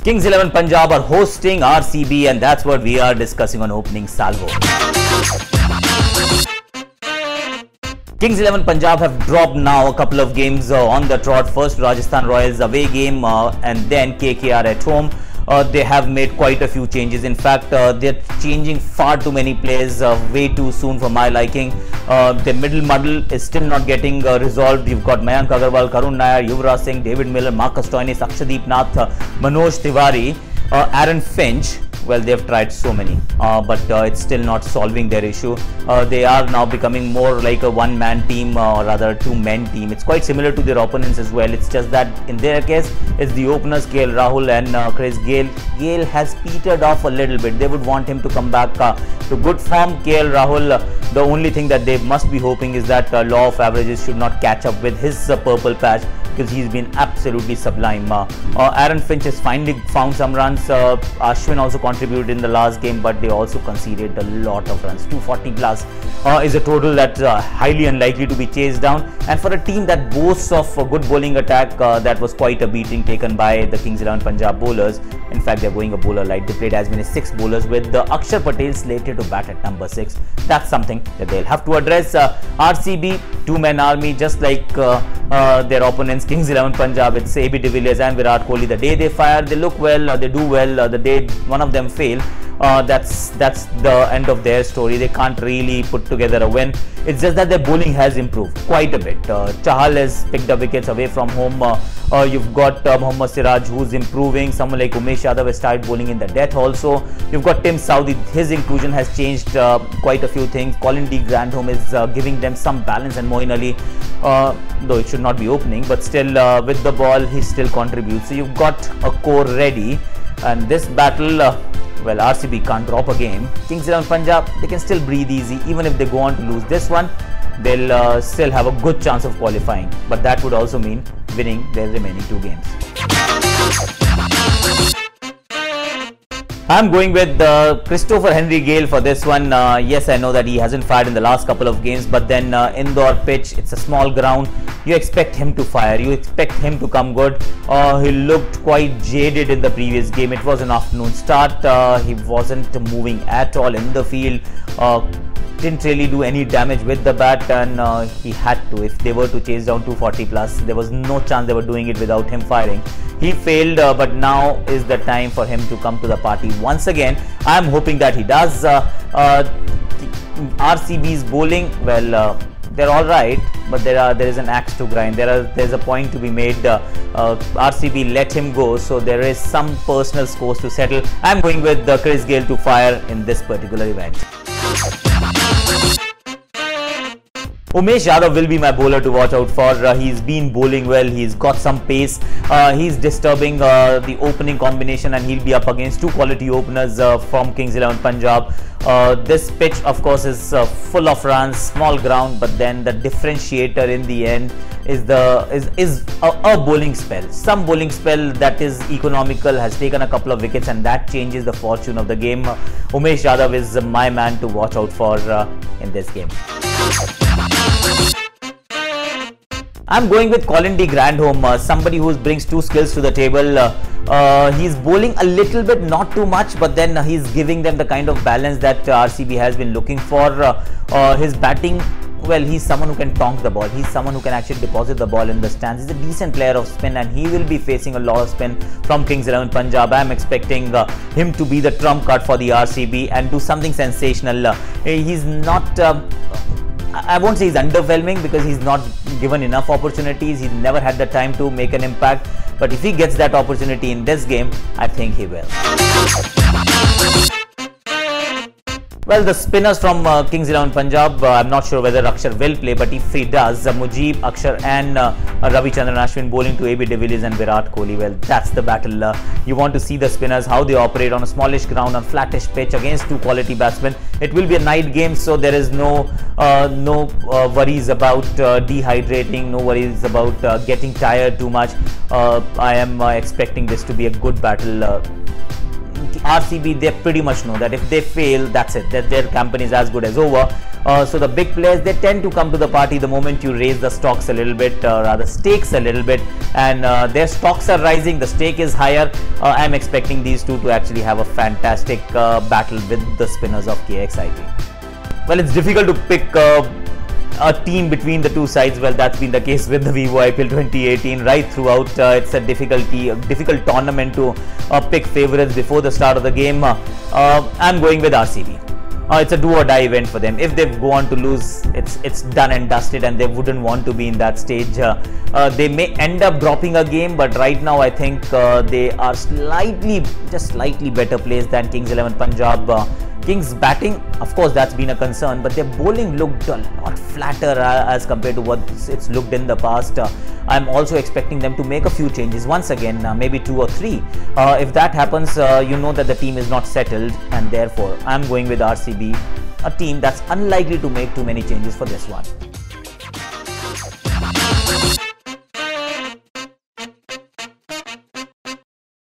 Kings 11 Punjab are hosting RCB, and that's what we are discussing on opening salvo. Kings 11 Punjab have dropped now a couple of games on the trot. First Rajasthan Royals away game and then KKR at home. They have made quite a few changes. In fact, they're changing far too many players way too soon for my liking. The middle muddle is still not getting resolved. You've got Mayank Agarwal, Karun Nair, Yuvraj Singh, David Miller, Marcus Stoinis, Akshadeep Nath, Manoj Tiwari, Aaron Finch. Well, they've tried so many, but it's still not solving their issue. They are now becoming more like a one-man team or rather two-men team. It's quite similar to their opponents as well. It's just that in their case, it's the openers KL Rahul and Chris Gayle. Gayle has petered off a little bit. They would want him to come back to good form. KL Rahul, the only thing that they must be hoping is that law of averages should not catch up with his purple patch, because he's been absolutely sublime. Aaron Finch has finally found some runs. Ashwin also contributed in the last game, but they also conceded a lot of runs. 240 plus is a total that's highly unlikely to be chased down. And for a team that boasts of a good bowling attack, that was quite a beating taken by the Kings 11 Punjab bowlers. In fact, they're going a bowler light. They played as many 6 bowlers with Akshar Patel slated to bat at number 6. That's something that they'll have to address. RCB, two-man army, just like their opponents Kings 11 Punjab. It's AB de Villiers and Virat Kohli. The day they fire, they look well, they do well. The day one of them fail, that's the end of their story. They can't really put together a win. It's just that their bowling has improved quite a bit. Chahal has picked up wickets away from home. You've got Mohammad Siraj, who's improving. Someone like Umesh Yadav has started bowling in the death also. You've got Tim Southee. His inclusion has changed quite a few things. Colin D. Grandhome is giving them some balance, and Moeen Ali, though it should not be opening, but still with the ball he still contributes. So you've got a core ready, and this battle, well, RCB can't drop a game. Kings 11 Punjab, they can still breathe easy. Even if they go on to lose this one, they'll still have a good chance of qualifying, but that would also mean winning their remaining 2 games. I'm going with Christopher Henry Gayle for this one. Yes, I know that he hasn't fired in the last couple of games, but then indoor pitch, it's a small ground. You expect him to fire. You expect him to come good. He looked quite jaded in the previous game. It was an afternoon start. He wasn't moving at all in the field. Didn't really do any damage with the bat, and he had to. If they were to chase down 240 plus, there was no chance they were doing it without him firing. He failed, but now is the time for him to come to the party once again. I am hoping that he does. RCB's bowling, well, they're all right, but there is an axe to grind. There's a point to be made. RCB let him go, so there is some personal scores to settle. I'm going with Chris Gayle to fire in this particular event. Umesh Yadav will be my bowler to watch out for. He's been bowling well. He's got some pace. He's disturbing the opening combination, and he'll be up against 2 quality openers from Kings 11 Punjab. This pitch, of course, is full of runs, small ground, but then the differentiator in the end is a bowling spell. Some bowling spell that is economical, has taken a couple of wickets, and that changes the fortune of the game. Umesh Yadav is my man to watch out for in this game. I'm going with Colin D. Grandhome, somebody who brings 2 skills to the table. He's bowling a little bit, not too much, but then he's giving them the kind of balance that RCB has been looking for. His batting, well, he's someone who can tonk the ball. He's someone who can actually deposit the ball in the stands. He's a decent player of spin, and he will be facing a lot of spin from Kings 11 Punjab. I'm expecting him to be the trump card for the RCB and do something sensational. He's not... I won't say he's underwhelming, because he's not given enough opportunities. He's never had the time to make an impact. But if he gets that opportunity in this game, I think he will. Well, the spinners from Kings 11 Punjab, I'm not sure whether Akshar will play, but if he does, Mujib, Akshar and Ravichandran Ashwin bowling to AB de Villiers and Virat Kohli. Well, that's the battle. You want to see the spinners, how they operate on a smallish ground, on flattish pitch against 2 quality batsmen. It will be a night game, so there is no worries about dehydrating, no worries about getting tired too much. I am expecting this to be a good battle. RCB, they pretty much know that if they fail, that's it, that their campaign is as good as over. So the big players, they tend to come to the party the moment you raise the stocks a little bit, rather stakes a little bit, and their stocks are rising, the stake is higher. I'm expecting these two to actually have a fantastic battle with the spinners of KXIT. Well, it's difficult to pick a team between the two sides. Well, that's been the case with the Vivo IPL 2018 right throughout. It's a difficult tournament to pick favorites before the start of the game. I'm going with RCB. It's a do or die event for them. If they go on to lose, it's done and dusted, and they wouldn't want to be in that stage. They may end up dropping a game, but right now I think they are just slightly better placed than Kings 11 Punjab. Kings batting, of course, that's been a concern, but their bowling looked a lot flatter as compared to what it's looked in the past. I'm also expecting them to make a few changes once again, maybe 2 or 3. If that happens, you know that the team is not settled, and therefore I'm going with RCB, a team that's unlikely to make too many changes for this one.